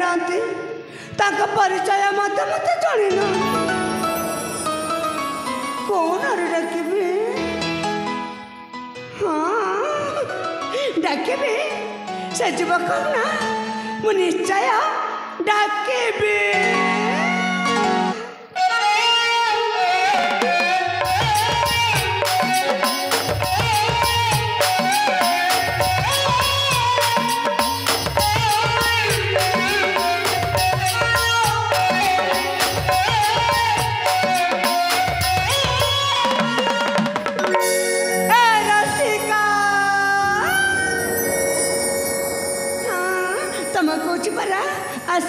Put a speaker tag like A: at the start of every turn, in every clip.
A: जानी ना परिचय मत मत जानी ना कौन अरे डाकिबे हाँ डाकिबे से युवक ना मु निश्चय डाकिबे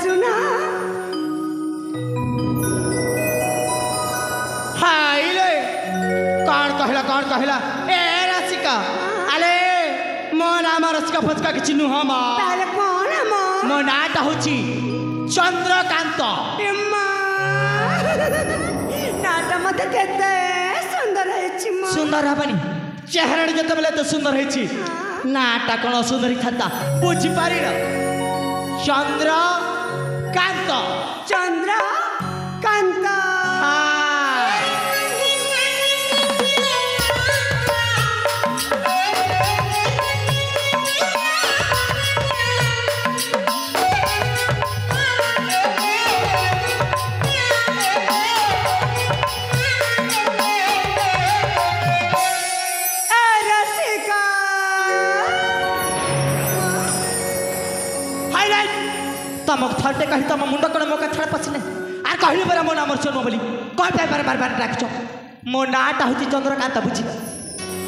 A: सुना
B: हाय ले कौन कहला ए रसिका अरे मो नाम रसिका फचका कि चिन्हु हम
A: ताले कौन मो
B: मो नाटा होची चंद्रकांत
A: एम्मा नाटा मत केते सुंदर है मो
B: सुंदर हबनी चेहरा जते बेले तो सुंदर है नाटा कोन सुंदरी खाता बुझी पारी न चंद्रकांत
A: चंद्रकांत
B: तमक थरटे कही तम मुंड कण मोका छड़ पछने आर कहली बरा मो नाम चोन बोली कह पे बार डाक छ मो नाटा होची चंद्रकांत बुझी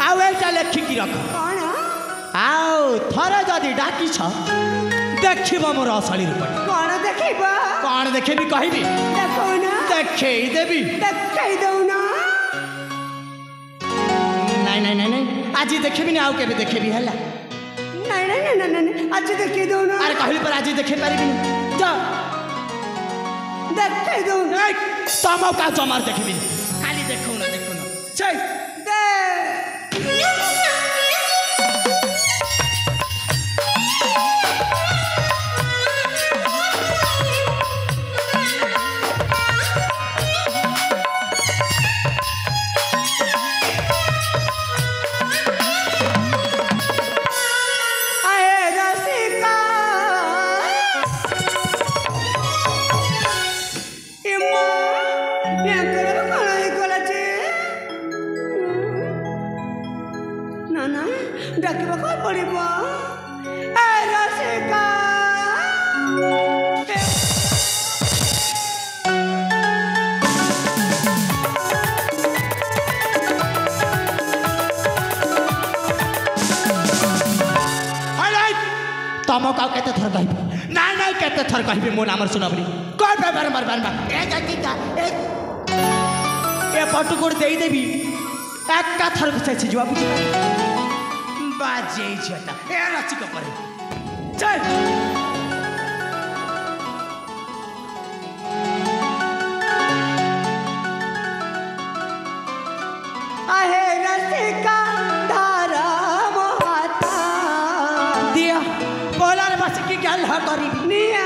B: आउ एटा लेखि की रख
A: कौन
B: आउ थरे जदी डाकी छ देखिबो मोर असली रूप
A: कौन देखिबो
B: कौन देखेबी कहबी
A: देखो ना
B: देखै देबी
A: देखै दो ना
B: नहीं आज देखेबी ना आउ केबे देखेबी हला
A: नहीं आज देखे दो ना
B: अरे कहली पर आज देखे पारिबी जा
A: देखे दो
B: ए तमो का जमार देखबी खाली देखौ ना छै
A: दे डाकिबा कौन पड़िबो ए रसिका
B: तमो का केते थर कहबी नहीं केते थर कहबी मो नाम सुनबली कौन पे बार ए जाकिका ए पटुकुड़ देई देबी एक का थर से छिजवा बुझी बाजे छटा ए रसिका परे चल
A: आहे रसिका धारा मोहाता
B: दिया बोला रे बस की गल ह करीबी
A: निया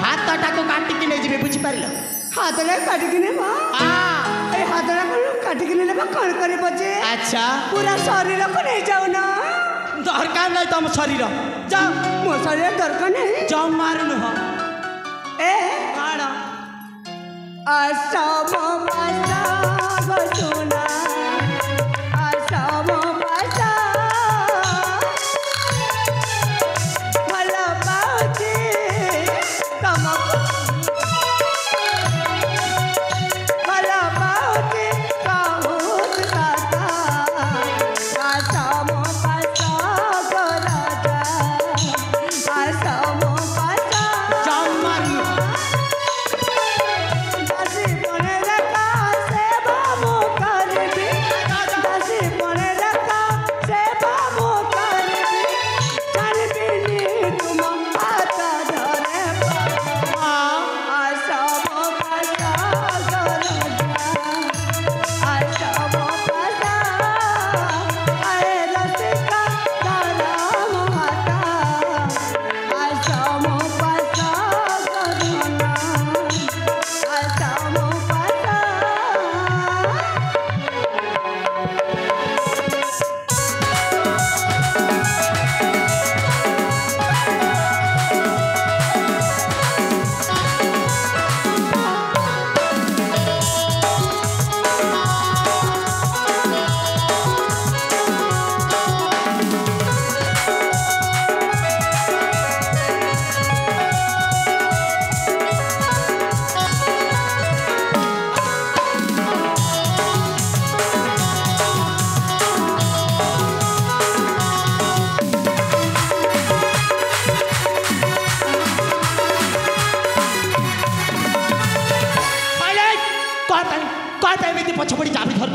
B: हाथटा को काटी के ले जेबे बुझी पारिलो
A: हाथले काटी के नेबा ए हाथला को काटी के नेबा कोन करे बजे
B: अच्छा
A: पूरा शरीर को नहीं जाओ ना
B: दरकार नहीं तुम शरीर जाओ
A: मो शरीर दरकार नहीं
B: जाओ मारनु हो
A: ए
B: काड़ा
A: असमो पासा गसुना असमो पासा भला पाउची तमको भला पाउची काहुत काका असमो पासा गराजा असमो पासा
B: जाओ मारनु
A: बसी बने रखा से बाबू का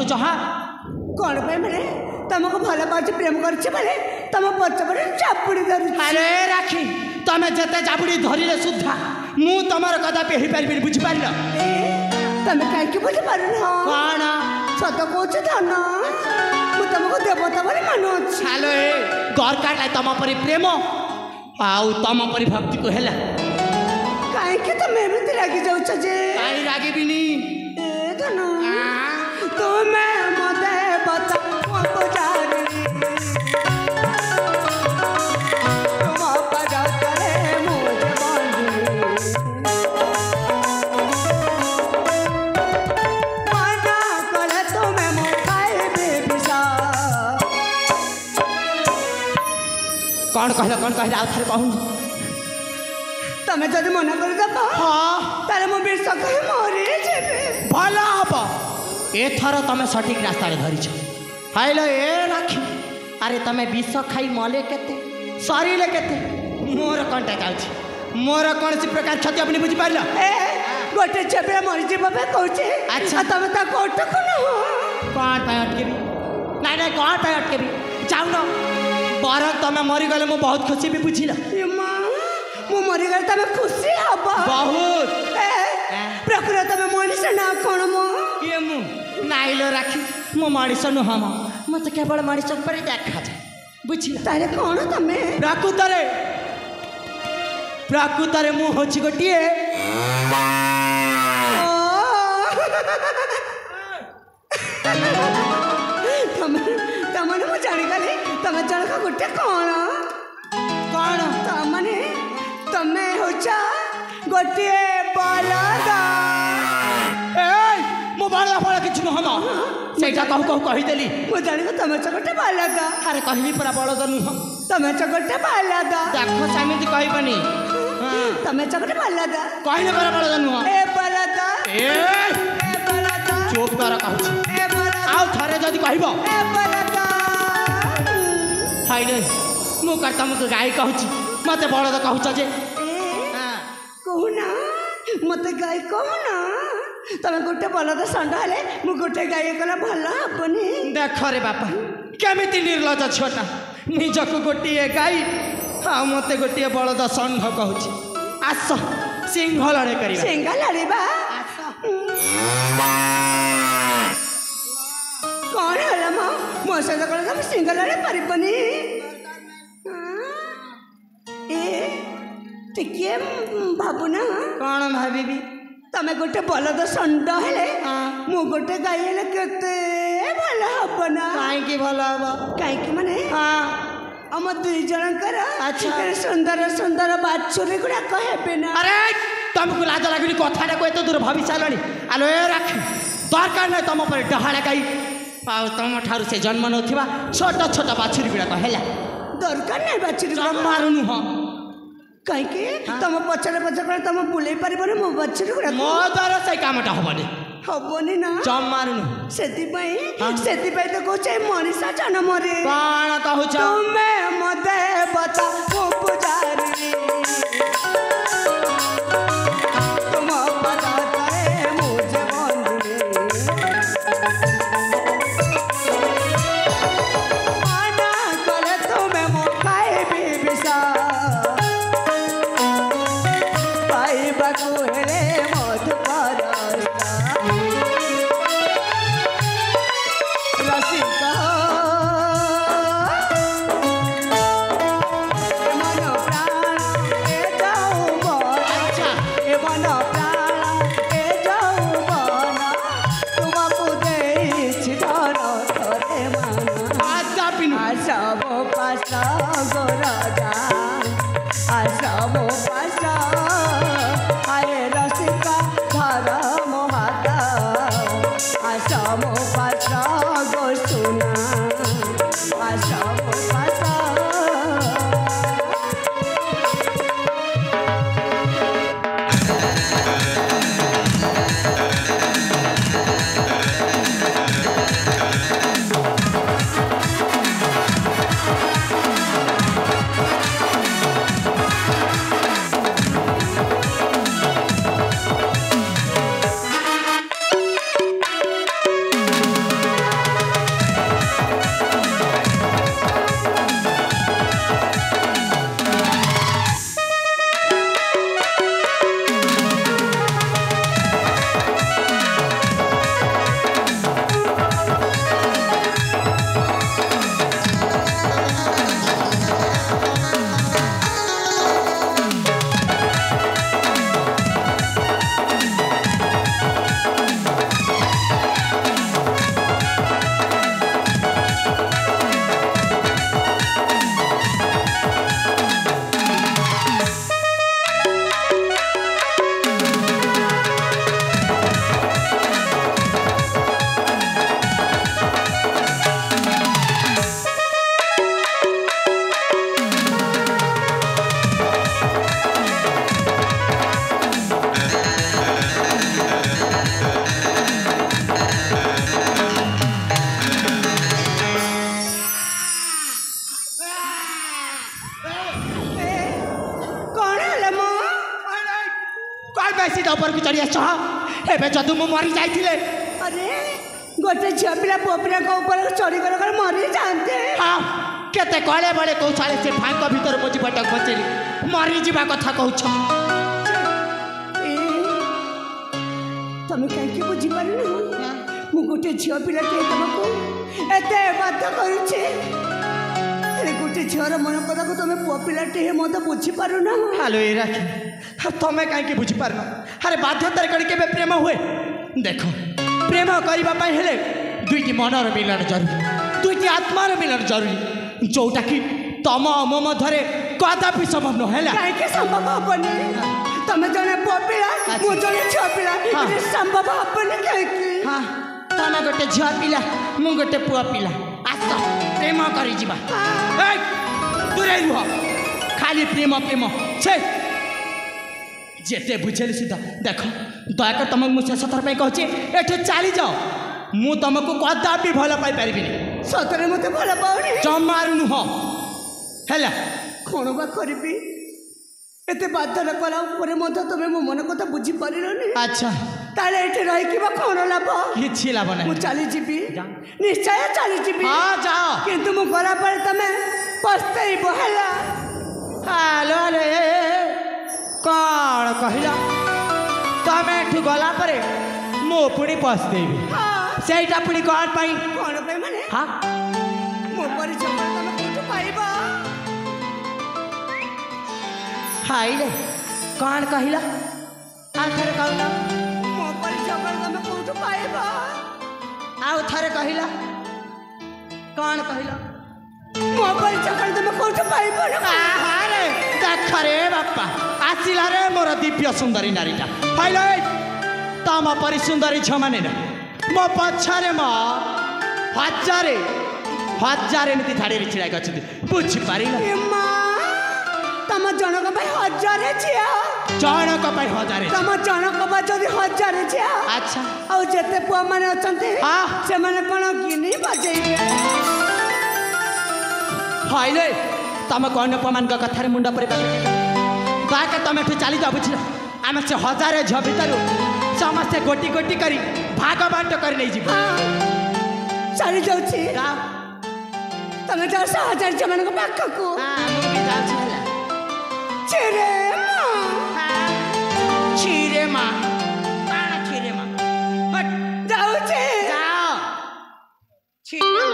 B: छटुच हाँ
A: कौन पे मैंने तुमको भल पाच प्रेम करछे बोले तुम पछपड़े चापुड़ी धरु
B: अरे राखी तमे जते चापुड़ी धरिले सुद्धा मु तमर कदापि हेई पारिबिनी बुझि पारिल
A: तमे काहे के बुझि पारुन
B: कौन
A: सत कहछ धन मु तुमको देवता बोले मानु अछि
B: हेलो ए दरकार तम परि प्रेम आउ तम परि भक्ति को हेला
A: काहे के तमे एमति लागी जाउछ जे
B: काई रागिबिनी
A: ए धन तुमे मते बता पुजारी तुम पजा करे मुझे बंदी मना करे तुमे मो खाए बेबिसा
B: कौन कहला आउ थारे कहूँ
A: तमे जदि मना कर दब
B: हाँ
A: तारे मो विष कहे मरे जेबे
B: भल हम एथर तमे सठिक रास्ता धरीछ हाइलो ए राखी अरे तमे विष खाई मले केते सरीले केते मोर कंटा जाउछ मोर कौन प्रकार क्षति अपनी बुझी पारिल
A: ए गोटे जेबे मरि जेबे बे कहूचे
B: अच्छा।
A: तमे ता कोट को न हो
B: कौन पे अटकेबी नहीं कौन पे अटकेबी जाऊ न बर तमे मरी गले मु बहुत खुशी भी बुझिल
A: ए मां मु मरि गले तमे खुशी हबा
B: बहुत
A: ए प्रकृति में मनीष ना कोन मो
B: ये मु नाइलो राखी मो मनीष नुह म मत केवल मनीष पर देखा जाए बुझिल
A: तारे कोन तमे
B: प्राकृतरे मु होछि गोटिए
A: तमने मु जानि गली तमे जनका गोटे कोन तमने तमे होचा गोटे बलदा
B: मो बाला बाला किछु नुह म सेटा कहू कहि देली
A: मु जानि तमे गोटे बलदा
B: अरे कहली परा बलद नुह
A: तमे गोटे बलदा
B: देखो समिति कहबनी
A: तमे गोटे बलदा
B: कहले परा बलद नुह
A: ए बलदा ए बलदा
B: चुप कर कहू
A: ए बलदा
B: आउ थारे जदि कहबो
A: ए बलदा
B: हाइले मु करता मु गाय कहूची मते बलद कहूछ जे
A: कहूना मते गाय कहूना तमे गोटे बलद षंड हेले मु गोटे गाय गला भल हबनी
B: देख रे बापा केमिति निर्लज छोटा निजको गोटिए गाई हाँ मते गोटिए बलद षंड कहूची आस सिंह लड़े करिबा
A: सिंह लड़ीबा कौन होला मो सहित कल तुम सिंह लड़े पारिबनी ए टिके भाबुना
B: कौन भाबीबी
A: तमे गोटे बलद षंड हेले मु गोटे गाई हेले केते भल हबना
B: काई भल हब
A: काई माने
B: हाँ
A: हम दुई जनकर
B: अच्छा।
A: सुंदर सुंदर बाछुरी गुड़ा कहबे ना
B: अरे तुमको लाज लगनी कथाटा को एत दूर भावी सारी आलो ए राखी दरकार नहीं तुम पर डहाड़ा गाई आउ तुम ठारू से जन्म नथिबा छोट छोट बाछुरी गुड़ा कहला
A: दरकार नहीं बाछुरी
B: जमारू नुह
A: कहीं के तुम पछरे पछरे तुम बुले पारिबने मो बाछुरी गुड़ा
B: मो द्वारा से कामटा हबनी
A: हबनी ना
B: जमारू नुह
A: सेति तो कहूछ मनीषा जन्म रे
B: कौन कहूछ
A: तुमे मते बता मो पुजारी तुम पता करे मुझे बंदी माना करे तुमे मो खाए बेबिसा पाइबाकू हेले मधु परस्ता रसिका मन प्राण ए जाऊ बन ए मन प्राण ए जाऊ बन तुमको देछि धन थरे मन आसब पास गो राजा आसब पास आए रसिका धर मोहाता आसब पास गो सुना आसब पास
B: कहीं सीधा ऊपर को चढ़ी आस एवं जदू मु मरी जाइए
A: अरे गोटे झील पिला पुओ पिला ऊपर चढ़ीगला कल मरी जाते।
B: हाँ केते कले बड़े कौशाले से फांक भीतर मुझे पटक बचेली मरी जावा कथा कहूछ
A: तमें कहीं बुझीपार मु गोटे झील पिला तुमको एत बाध्य करुचे गोटे झीवर मन कथा को तुम पुओ पिलाटे मत बुझीपार ना।
B: हेलो ये राखी तमें कहीं बुझीपार अरे बाध्यतार कड़े प्रेम हुए देख प्रेम करने हेले दुईटी मनर मिलन जरूरी दुईटी आत्मार मिलन जरूरी जोटा कि तम मो मध्य कदापि संभव नुहेला
A: कहीं संभव हेनी तुम जड़े पुओ पिला मु जड़े झील पिला संभव हेनी कहीं।
B: हाँ तुम गोटे झील पिला मु गोटे पुओ पिला आस प्रेम कर दूरे रुह खाली प्रेम प्रेम छे जेते बुझेली सीधा देख दयाकर तुमको मुझे शेष थर कहचे एठू चली जाओ मु तुमको कदापि भल पाई पारि
A: सतरे मत भल पाऊनी
B: जमार नुह है
A: कौन बा करी एत बाध्य कला तुम मो मन कथा बुझी पार।
B: अच्छा
A: ताले ये रही कौन लाभ
B: कि लाभ ना
A: चली जी निश्चय चली जी।
B: हाँ जाओ
A: किंतु मु गला पर तमे पछतैब है।
B: हेलो रे कौन कहला तमें एठू गला पर मु पुणी पछतेबी सेटा पुणी कौन पाई
A: माने
B: हाँ
A: मो परिचय तमे कोठु पाइबा
B: हाइले कौन कहला आखिर कहला
A: मो परिचय तमे कोठु पाइबा
B: आउ थरे कहला कौन कहला
A: मो परिचय तमे कोठु पाइबा
B: रे देख रे बापा आसिला रे मोर दिव्य सुंदरी नारीटा हाइले तम परी सुंदरी झमाने ना मो पछारे माँ हजारे हजारे नीति धाड़ी छिड़ा गच्छन्ति बुझी पारि
A: तम जनक हजार झिया
B: जनक हजारे
A: तम जनक जदि हजार झिया
B: अच्छा
A: आउ जेते पुआ माने अछन्ते
B: हाँ
A: से माने कोन गिनी बजेइबे
B: हाइले तम कौन पुआमान कथार मुंड पर बाके तम एठू चली जाओ बुझल आम से हजारे झ भितर समस्ते गोटी गोटी करी भाग बांट कर नहीं जीव
A: चली जाउछि तमे जा हजार झ माने पाख को छिरे
B: छिरे माँ काना छिरे माँ
A: जाउछि
B: जाओ छिरे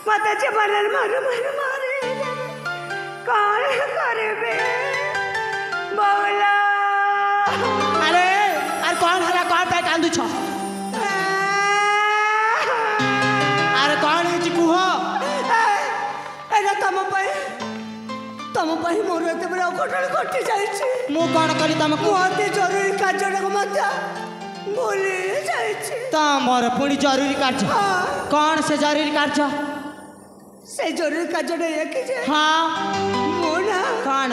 A: मत जबर मार मार मारे कौन करे बोला
B: अरे अरे कौन हला कौन पे कांदु छ अरे कौन है कुह
A: एरा तम पे मोर एते बड़ा घटना घटी जाइछि
B: मु कौन करी तुमको
A: अति जरूरी कार्य मत बोली जाइछि
B: तमर पुणी जरूरी कार्य कौन से जरूरी कार्य
A: से जरूरी कार्य ये कि
B: हाँ
A: मोना
B: कौन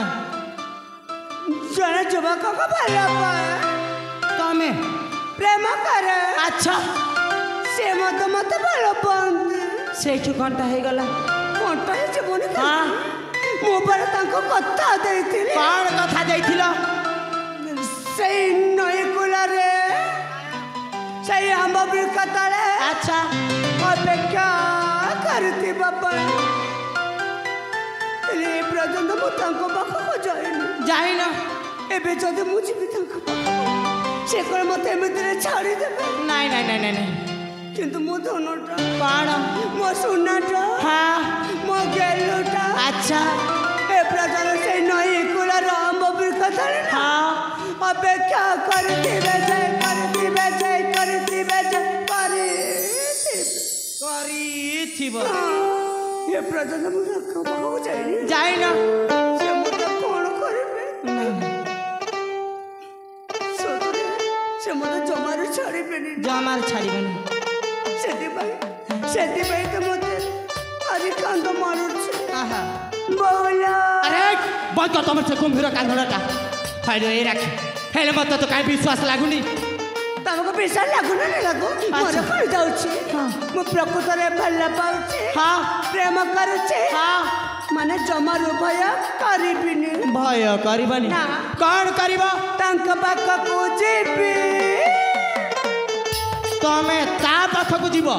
A: जने युवक को भला पाए
B: तमें
A: प्रेम करे
B: अच्छा
A: से मत भल पाते
B: से कौनटा हो गला
A: कौनटा मने
B: हाँ
A: मो पर तांको कथा देथिले
B: कौन कथा देथिल
A: सेई नई कुला रे सेई आंबा वृक्ष तले
B: अच्छा
A: अपेक्षा करती बाबा ए पर्यंत मु तांको पाखको
B: जाइन
A: एबे जदि मु जीबी तांको पाखको से कोन मते एमितिरे छाड़ी देबे
B: नाଇଁ ନାଇଁ ନାଇଁ ନାଇଁ
A: किंतु मो धनटा
B: कौन
A: मो सोनाटा
B: हाँ
A: मो गेलुटा
B: अच्छा
A: ए प्रकार से नई कुला राम वृक्ष तले
B: हाँ
A: अपेक्षा करती बेचे
B: करी
A: ये प्रजा मु रखो बाबू जाइनी
B: जाइन
A: से मते कोन करबे से मते जमार छाड़ीबेनी
B: जमार छाड़ीबेनी
A: सेति भाई तो मते अरे कांद मारुछ
B: आहा
A: बोला
B: अरे बंद कर तुम से कुंभीर कांदड़ाटा फाइल ए राख हेले मत तो काई विश्वास लागुनी
A: तमको विश्वास लागु ना लागु मोर कण जाउछि मु प्रकृत रे भल्ला पाउछि
B: हाँ
A: प्रेम करुछि
B: हाँ
A: माने जमार भय करिबिनी
B: भय करबनी
A: ना
B: कौन करबो
A: तांक पाख को जेबी
B: तमे ता पाख को जीवो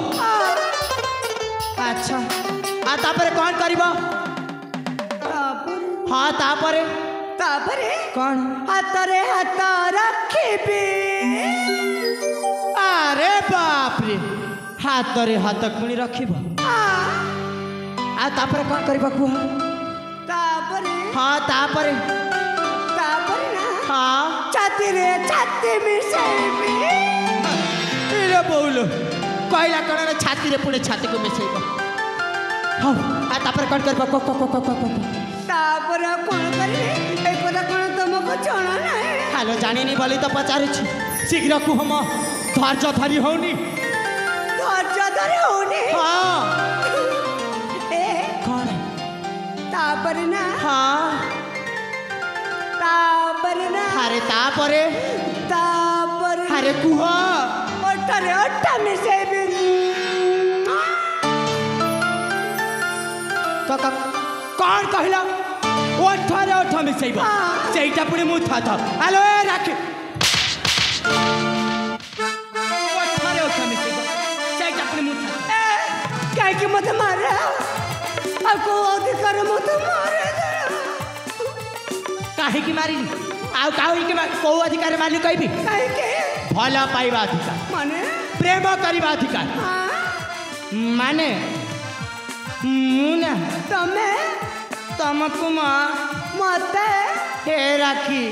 B: अच्छा आ तापरे कौन करबो हाँ तापरे
A: कौन हाथरे हाथ रखिबी
B: अरे बाप रे हाथ रे हाथ पुणी रखिब आ तापरे कौन करबा कुह हाँ तापरे
A: ना
B: हाँ
A: छाती रे छाती मिसेबी
B: रे बोलो कहला कण रे छाती रे पुणे छाती को मिसेब हाँ आ तापरे कौन करबा को
A: तापर कौन करी ए कोना कोन तुमको जाना नहीं
B: हेलो जानिनी बोली तो पचारुछि शीघ्र कुह म धैर्य धरी होनी हाँ
A: ए
B: कौन
A: तापर ना
B: हाँ अरे तापरे अरे कुह
A: ओठरे ओठा मिसेबी
B: कौन कहला ओठरे ओठ मिसेब सेटा पुणी मु था हेलो ए राख ओठरे ओठ मिसेब सेटा पुणी मु था
A: काहे कि मत मारे आ को अधिकार मत मारे
B: काहे की मारी आउ काहे की को अधिकार माली कहबी
A: काहे के
B: भला पाइबा अधिकार
A: माने
B: प्रेम करबा अधिकार माने मुना
A: तमे
B: तमको
A: मते
B: हे राखी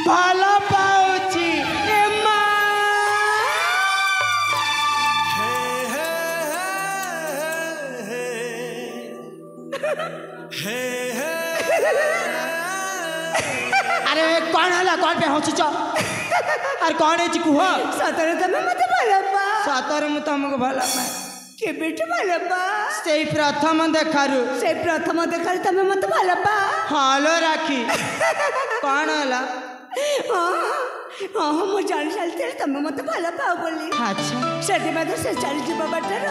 B: भला पाउची ए माँ अरे कौन हला कौन पे हंसुच अरे कौन है कुह
A: सतरे तमे मते भलपा
B: सतर मु तुमको भला पाए
A: के बेटे भलपा
B: से प्रथम देखारु
A: से प्रथम देखार तमे मते भलपा
B: हालो राखी कौन हला
A: हाँ मु जान चलते तमे मते भलपा बोली
B: अच्छा
A: सेठी में से चली जीवा बाटर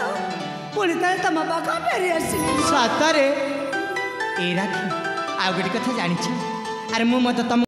A: पुणी तार तम पाखा फेरी आसली
B: सतरे ए राखी आ गोटे कथा जानी अरे मु मत तुम